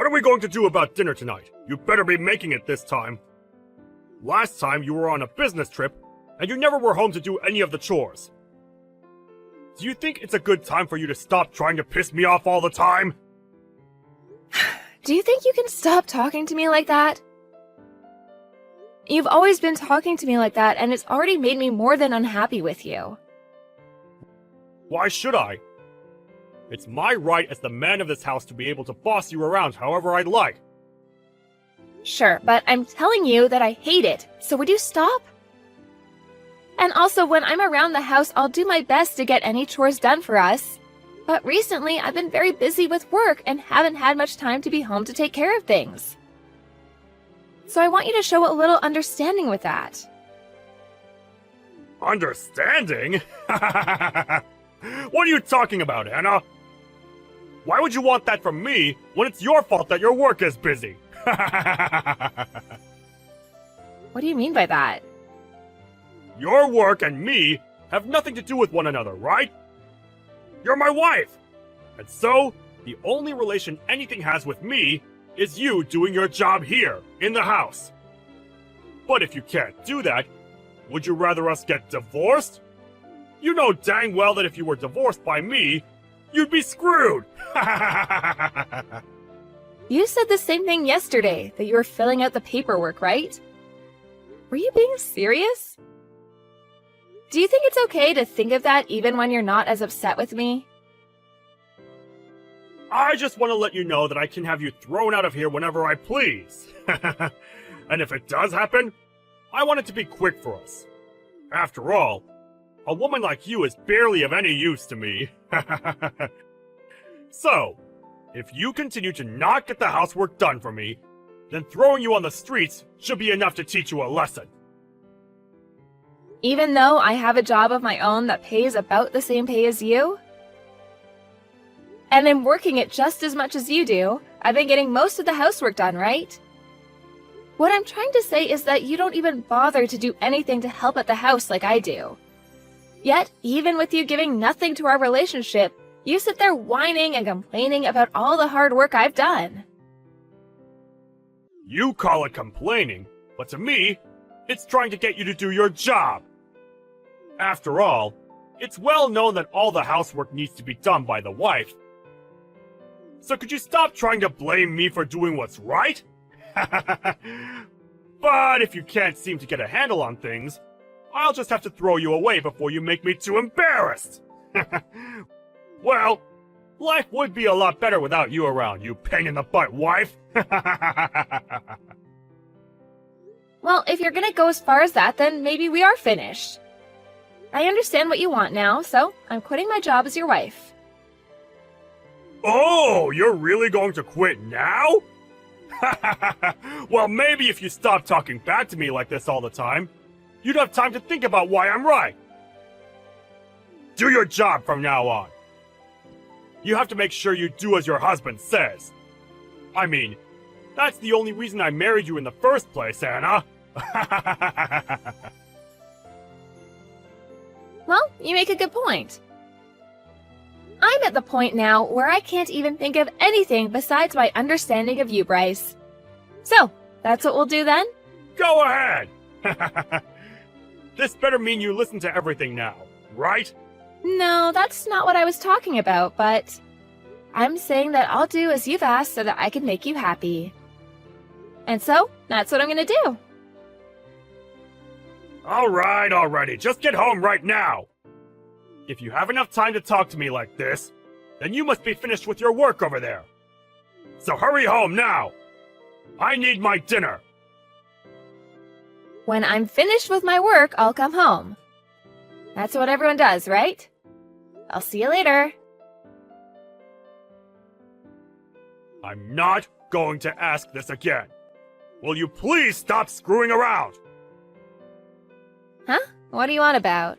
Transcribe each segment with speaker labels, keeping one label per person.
Speaker 1: What are we going to do about dinner tonight? You better be making it this time. Last time you were on a business trip, and you never were home to do any of the chores. Do you think it's a good time for you to stop trying to piss me off all the time?
Speaker 2: Do you think you can stop talking to me like that? You've always been talking to me like that, and it's already made me more than unhappy with you.
Speaker 1: Why should I? It's my right as the man of this house to be able to boss you around however I'd like.
Speaker 2: Sure, but I'm telling you that I hate it, so would you stop? And also, when I'm around the house, I'll do my best to get any chores done for us. But recently, I've been very busy with work and haven't had much time to be home to take care of things. So I want you to show a little understanding with that.
Speaker 1: Understanding? What are you talking about, Anna? Why would you want that from me when it's your fault that your work is busy?
Speaker 2: What do you mean by that?
Speaker 1: Your work and me have nothing to do with one another, right? You're my wife! And so, the only relation anything has with me is you doing your job here, in the house. But if you can't do that, would you rather us get divorced? You know dang well that if you were divorced by me, you'd be screwed!
Speaker 2: You said the same thing yesterday, that you were filling out the paperwork, right? Were you being serious? Do you think it's okay to think of that even when you're not as upset with me?
Speaker 1: I just want to let you know that I can have you thrown out of here whenever I please. And if it does happen, I want it to be quick for us. After all, a woman like you is barely of any use to me. So, if you continue to not get the housework done for me, then throwing you on the streets should be enough to teach you a lesson.
Speaker 2: Even though I have a job of my own that pays about the same pay as you? And I'm working it just as much as you do. I've been getting most of the housework done, right? What I'm trying to say is that you don't even bother to do anything to help at the house like I do. Yet, even with you giving nothing to our relationship, you sit there whining and complaining about all the hard work I've done.
Speaker 1: You call it complaining, but to me, it's trying to get you to do your job. After all, it's well known that all the housework needs to be done by the wife. So could you stop trying to blame me for doing what's right? But if you can't seem to get a handle on things, I'll just have to throw you away before you make me too embarrassed. Well, life would be a lot better without you around, you pain-in-the-butt wife.
Speaker 2: Well, if you're gonna go as far as that, then maybe we are finished. I understand what you want now, so I'm quitting my job as your wife.
Speaker 1: Oh, you're really going to quit now? Well, maybe if you stop talking back to me like this all the time, you'd have time to think about why I'm right. Do your job from now on. You have to make sure you do as your husband says. I mean, that's the only reason I married you in the first place, Anna.
Speaker 2: Well, you make a good point. I'm at the point now where I can't even think of anything besides my understanding of you, Bryce. So, that's what we'll do then?
Speaker 1: Go ahead! This better mean you listen to everything now, right?
Speaker 2: No, that's not what I was talking about, but I'm saying that I'll do as you've asked so that I can make you happy. And so, that's what I'm gonna do.
Speaker 1: Alright, alrighty, just get home right now! If you have enough time to talk to me like this, then you must be finished with your work over there. So hurry home now! I need my dinner!
Speaker 2: When I'm finished with my work, I'll come home. That's what everyone does, right? I'll see you later.
Speaker 1: I'm not going to ask this again. Will you please stop screwing around?
Speaker 2: Huh? What do you want about?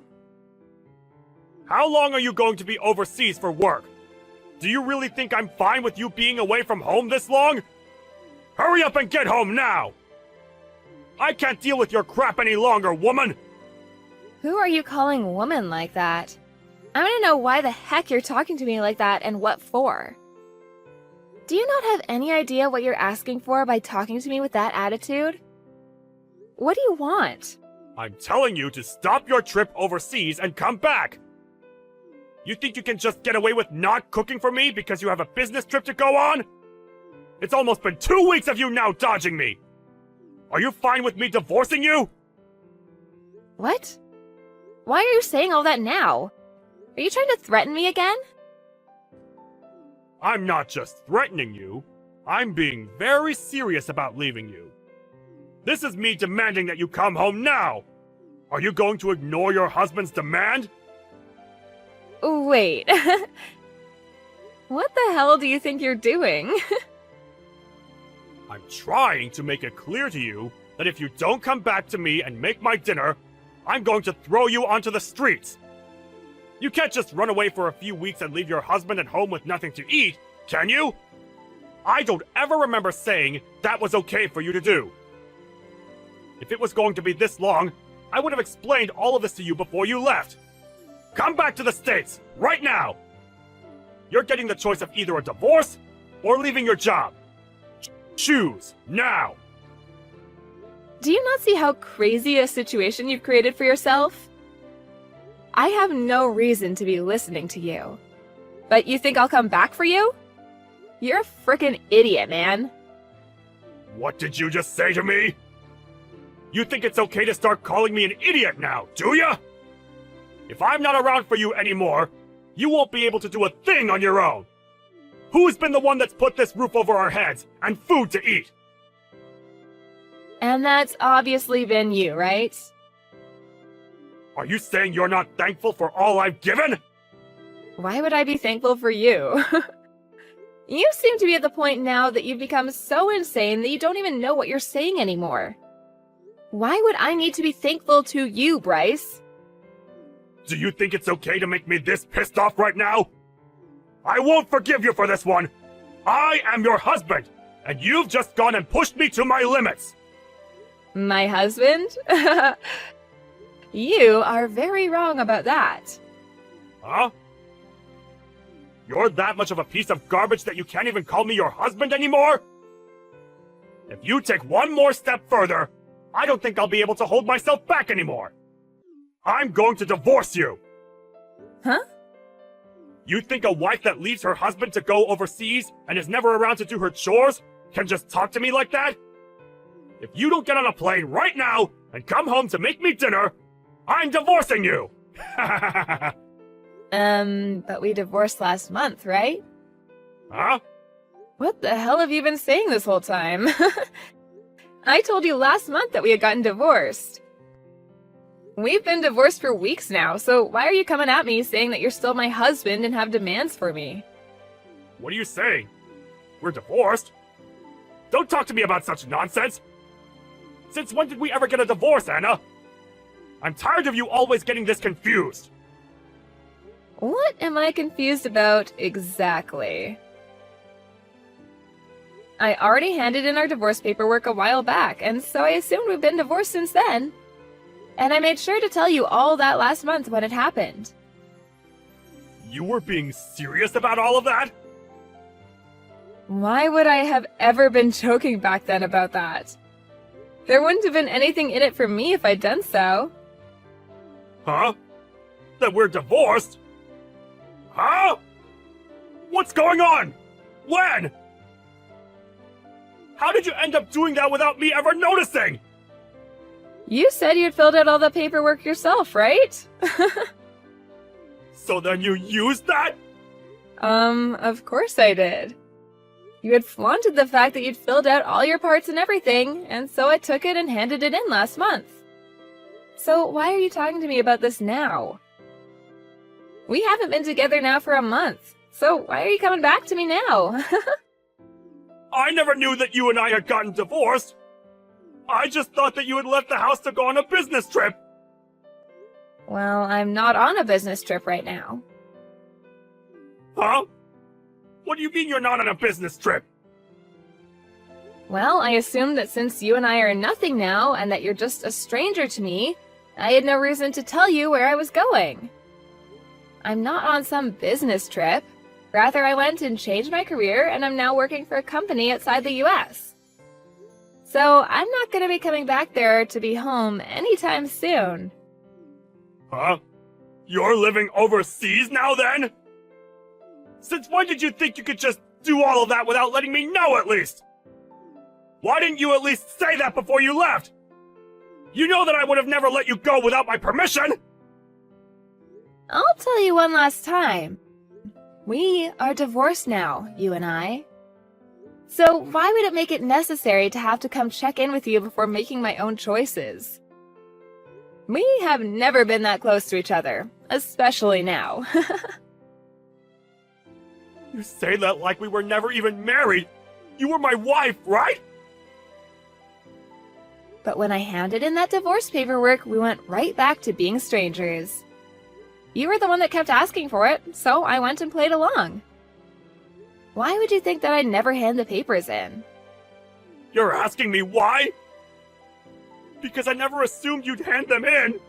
Speaker 1: How long are you going to be overseas for work? Do you really think I'm fine with you being away from home this long? Hurry up and get home now! I can't deal with your crap any longer, woman!
Speaker 2: Who are you calling woman like that? I want to know why the heck you're talking to me like that and what for. Do you not have any idea what you're asking for by talking to me with that attitude? What do you want?
Speaker 1: I'm telling you to stop your trip overseas and come back! You think you can just get away with not cooking for me because you have a business trip to go on? It's almost been 2 weeks of you now dodging me! Are you fine with me divorcing you?
Speaker 2: What? Why are you saying all that now? Are you trying to threaten me again?
Speaker 1: I'm not just threatening you. I'm being very serious about leaving you. This is me demanding that you come home now! Are you going to ignore your husband's demand?
Speaker 2: Wait. What the hell do you think you're doing?
Speaker 1: I'm trying to make it clear to you that if you don't come back to me and make my dinner, I'm going to throw you onto the streets. You can't just run away for a few weeks and leave your husband at home with nothing to eat, can you? I don't ever remember saying that was okay for you to do. If it was going to be this long, I would have explained all of this to you before you left. Come back to the States, right now! You're getting the choice of either a divorce or leaving your job. Choose, now!
Speaker 2: Do you not see how crazy a situation you've created for yourself? I have no reason to be listening to you. But you think I'll come back for you? You're a frickin' idiot, man.
Speaker 1: What did you just say to me? You think it's okay to start calling me an idiot now, do ya? If I'm not around for you anymore, you won't be able to do a thing on your own. Who's been the one that's put this roof over our heads and food to eat?
Speaker 2: And that's obviously been you, right?
Speaker 1: Are you saying you're not thankful for all I've given?
Speaker 2: Why would I be thankful for you? You seem to be at the point now that you've become so insane that you don't even know what you're saying anymore. Why would I need to be thankful to you, Bryce?
Speaker 1: Do you think it's okay to make me this pissed off right now? I won't forgive you for this one. I am your husband, and you've just gone and pushed me to my limits.
Speaker 2: My husband? You are very wrong about that.
Speaker 1: Huh? You're that much of a piece of garbage that you can't even call me your husband anymore? If you take one more step further, I don't think I'll be able to hold myself back anymore. I'm going to divorce you.
Speaker 2: Huh?
Speaker 1: You think a wife that leaves her husband to go overseas and is never around to do her chores can just talk to me like that? If you don't get on a plane right now and come home to make me dinner, I'm divorcing you!
Speaker 2: But we divorced last month, right?
Speaker 1: Huh?
Speaker 2: What the hell have you been saying this whole time? I told you last month that we had gotten divorced. We've been divorced for weeks now, so why are you coming at me saying that you're still my husband and have demands for me?
Speaker 1: What are you saying? We're divorced? Don't talk to me about such nonsense! Since when did we ever get a divorce, Anna? I'm tired of you always getting this confused.
Speaker 2: What am I confused about exactly? I already handed in our divorce paperwork a while back, and so I assumed we've been divorced since then. And I made sure to tell you all that last month when it happened.
Speaker 1: You were being serious about all of that?
Speaker 2: Why would I have ever been joking back then about that? There wouldn't have been anything in it for me if I'd done so.
Speaker 1: Huh? That we're divorced? Huh? What's going on? When? How did you end up doing that without me ever noticing?
Speaker 2: You said you'd filled out all the paperwork yourself, right?
Speaker 1: So then you used that?
Speaker 2: Of course I did. You had flaunted the fact that you'd filled out all your parts and everything, and so I took it and handed it in last month. So why are you talking to me about this now? We haven't been together now for a month, so why are you coming back to me now?
Speaker 1: I never knew that you and I had gotten divorced. I just thought that you had left the house to go on a business trip.
Speaker 2: Well, I'm not on a business trip right now.
Speaker 1: Huh? What do you mean you're not on a business trip?
Speaker 2: Well, I assumed that since you and I are nothing now, and that you're just a stranger to me, I had no reason to tell you where I was going. I'm not on some business trip, Rather, I went and changed my career, and I'm now working for a company outside the US. So I'm not going to be coming back there to be home anytime soon.
Speaker 1: Huh? You're living overseas now then? Since when did you think you could just do all of that without letting me know at least? Why didn't you at least say that before you left? You know that I would have never let you go without my permission!
Speaker 2: I'll tell you one last time. We are divorced now, you and I. So why would it make it necessary to have to come check in with you before making my own choices? We have never been that close to each other, especially now.
Speaker 1: You say that like we were never even married. You were my wife, right?
Speaker 2: But when I handed in that divorce paperwork, we went right back to being strangers. You were the one that kept asking for it, so I went and played along. Why would you think that I'd never hand the papers in?
Speaker 1: You're asking me why? Because I never assumed you'd hand them in.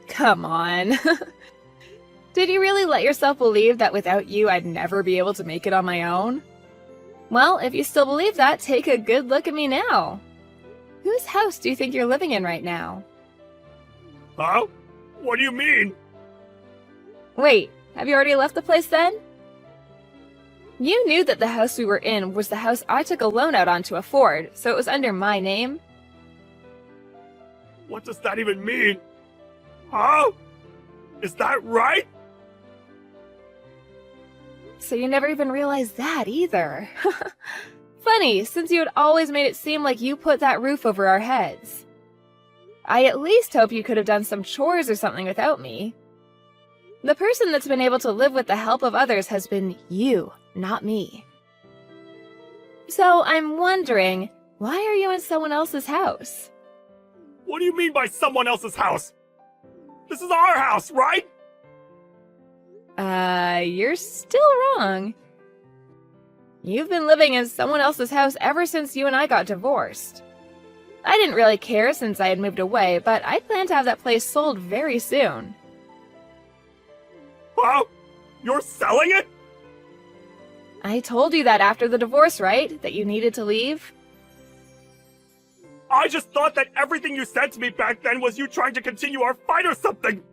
Speaker 2: Come on. Did you really let yourself believe that without you I'd never be able to make it on my own? Well, if you still believe that, take a good look at me now. Whose house do you think you're living in right now?
Speaker 1: Huh? What do you mean?
Speaker 2: Wait, have you already left the place then? You knew that the house we were in was the house I took a loan out on to afford, so it was under my name.
Speaker 1: What does that even mean? Huh? Is that right?
Speaker 2: So you never even realized that either. Funny, since you had always made it seem like you put that roof over our heads. I at least hope you could have done some chores or something without me. The person that's been able to live with the help of others has been you, not me. So I'm wondering, why are you in someone else's house?
Speaker 1: What do you mean by someone else's house? This is our house, right?
Speaker 2: You're still wrong. You've been living in someone else's house ever since you and I got divorced. I didn't really care since I had moved away, but I plan to have that place sold very soon.
Speaker 1: Huh? You're selling it?
Speaker 2: I told you that after the divorce, right? That you needed to leave?
Speaker 1: I just thought that everything you said to me back then was you trying to continue our fight or something!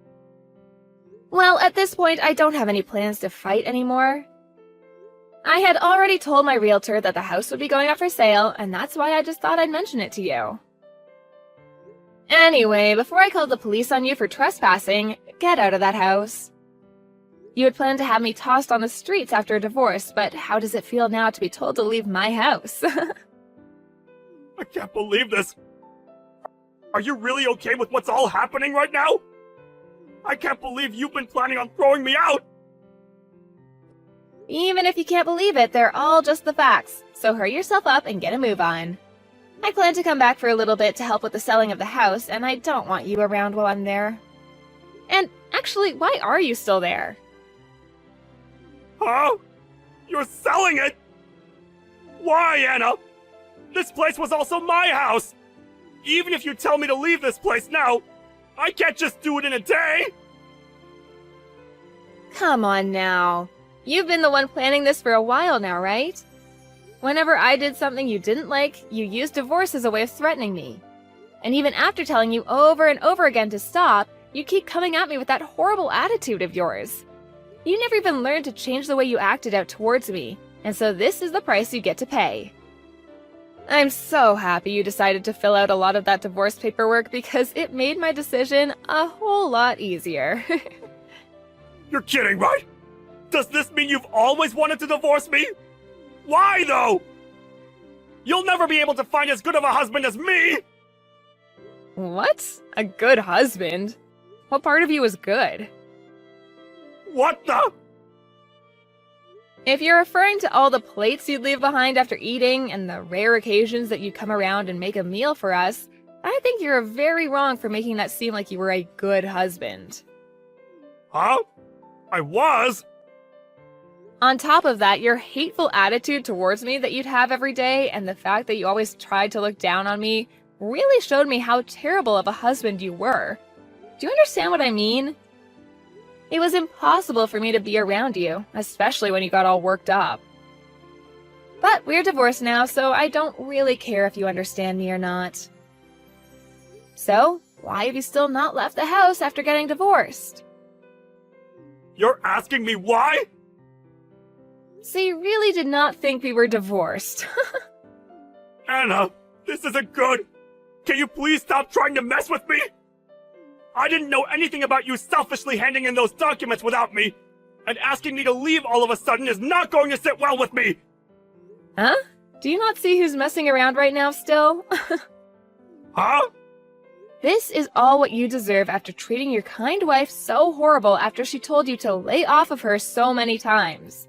Speaker 2: Well, at this point, I don't have any plans to fight anymore. I had already told my realtor that the house would be going up for sale, and that's why I just thought I'd mention it to you. Anyway, before I called the police on you for trespassing, get out of that house. You had planned to have me tossed on the streets after a divorce, but how does it feel now to be told to leave my house?
Speaker 1: I can't believe this. Are you really okay with what's all happening right now? I can't believe you've been planning on throwing me out!
Speaker 2: Even if you can't believe it, they're all just the facts, so hurry yourself up and get a move on. I plan to come back for a little bit to help with the selling of the house, and I don't want you around while I'm there. And actually, why are you still there?
Speaker 1: Huh? You're selling it? Why, Anna? This place was also my house! Even if you tell me to leave this place now, I can't just do it in a day!
Speaker 2: Come on now. You've been the one planning this for a while now, right? Whenever I did something you didn't like, you used divorce as a way of threatening me. And even after telling you over and over again to stop, you keep coming at me with that horrible attitude of yours. You never even learned to change the way you acted out towards me, and so this is the price you get to pay. I'm so happy you decided to fill out a lot of that divorce paperwork because it made my decision a whole lot easier.
Speaker 1: You're kidding, right? Does this mean you've always wanted to divorce me? Why, though? You'll never be able to find as good of a husband as me!
Speaker 2: What? A good husband? What part of you is good?
Speaker 1: What the?
Speaker 2: If you're referring to all the plates you'd leave behind after eating and the rare occasions that you'd come around and make a meal for us, I think you're very wrong for making that seem like you were a good husband.
Speaker 1: Huh? I was?
Speaker 2: On top of that, your hateful attitude towards me that you'd have every day and the fact that you always tried to look down on me really showed me how terrible of a husband you were. Do you understand what I mean? It was impossible for me to be around you, especially when you got all worked up. But we're divorced now, so I don't really care if you understand me or not. So, why have you still not left the house after getting divorced?
Speaker 1: You're asking me why?
Speaker 2: So you really did not think we were divorced.
Speaker 1: Anna, this isn't good. Can you please stop trying to mess with me? I didn't know anything about you selfishly handing in those documents without me, and asking me to leave all of a sudden is not going to sit well with me.
Speaker 2: Huh? Do you not see who's messing around right now still?
Speaker 1: Huh?
Speaker 2: This is all what you deserve after treating your kind wife so horrible after she told you to lay off of her so many times.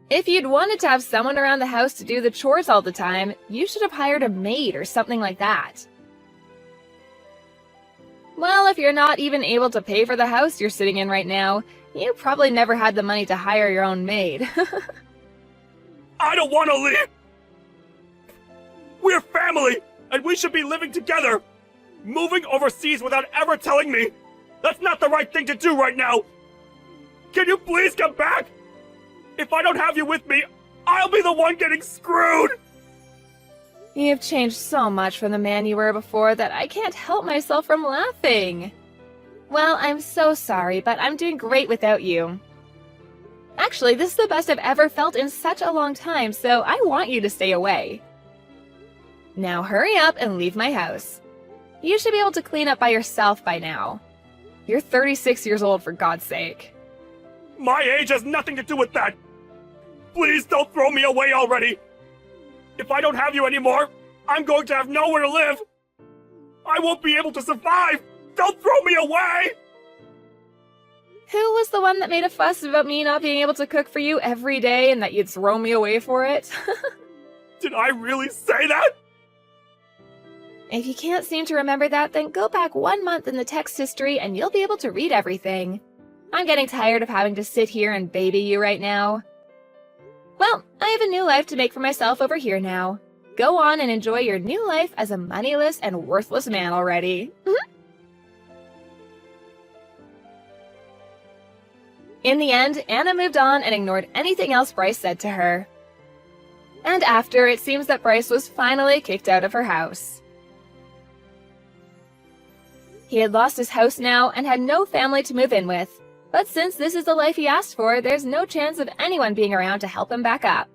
Speaker 2: If you'd wanted to have someone around the house to do the chores all the time, you should have hired a maid or something like that. Well, if you're not even able to pay for the house you're sitting in right now, you probably never had the money to hire your own maid.
Speaker 1: I don't want to leave! We're family, and we should be living together! Moving overseas without ever telling me! That's not the right thing to do right now! Can you please come back? If I don't have you with me, I'll be the one getting screwed!
Speaker 2: You've changed so much from the man you were before that I can't help myself from laughing. Well, I'm so sorry, but I'm doing great without you. Actually, this is the best I've ever felt in such a long time, so I want you to stay away. Now hurry up and leave my house. You should be able to clean up by yourself by now. You're 36 years old, for God's sake.
Speaker 1: My age has nothing to do with that! Please don't throw me away already! If I don't have you anymore, I'm going to have nowhere to live! I won't be able to survive! Don't throw me away!
Speaker 2: Who was the one that made a fuss about me not being able to cook for you every day and that you'd throw me away for it?
Speaker 1: Did I really say that?
Speaker 2: If you can't seem to remember that, then go back 1 month in the text history and you'll be able to read everything. I'm getting tired of having to sit here and baby you right now. Well, I have a new life to make for myself over here now. Go on and enjoy your new life as a moneyless and worthless man already. In the end, Anna moved on and ignored anything else Bryce said to her. And after, it seems that Bryce was finally kicked out of her house. He had lost his house now and had no family to move in with. But since this is the life he asked for, there's no chance of anyone being around to help him back up.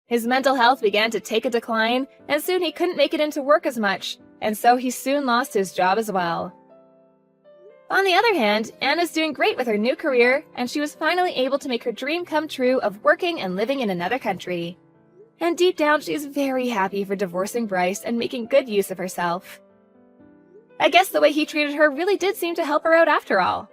Speaker 2: His mental health began to take a decline, and soon he couldn't make it into work as much, and so he soon lost his job as well. On the other hand, Anna's doing great with her new career, and she was finally able to make her dream come true of working and living in another country. And deep down, she's very happy for divorcing Bryce and making good use of herself. I guess the way he treated her really did seem to help her out after all.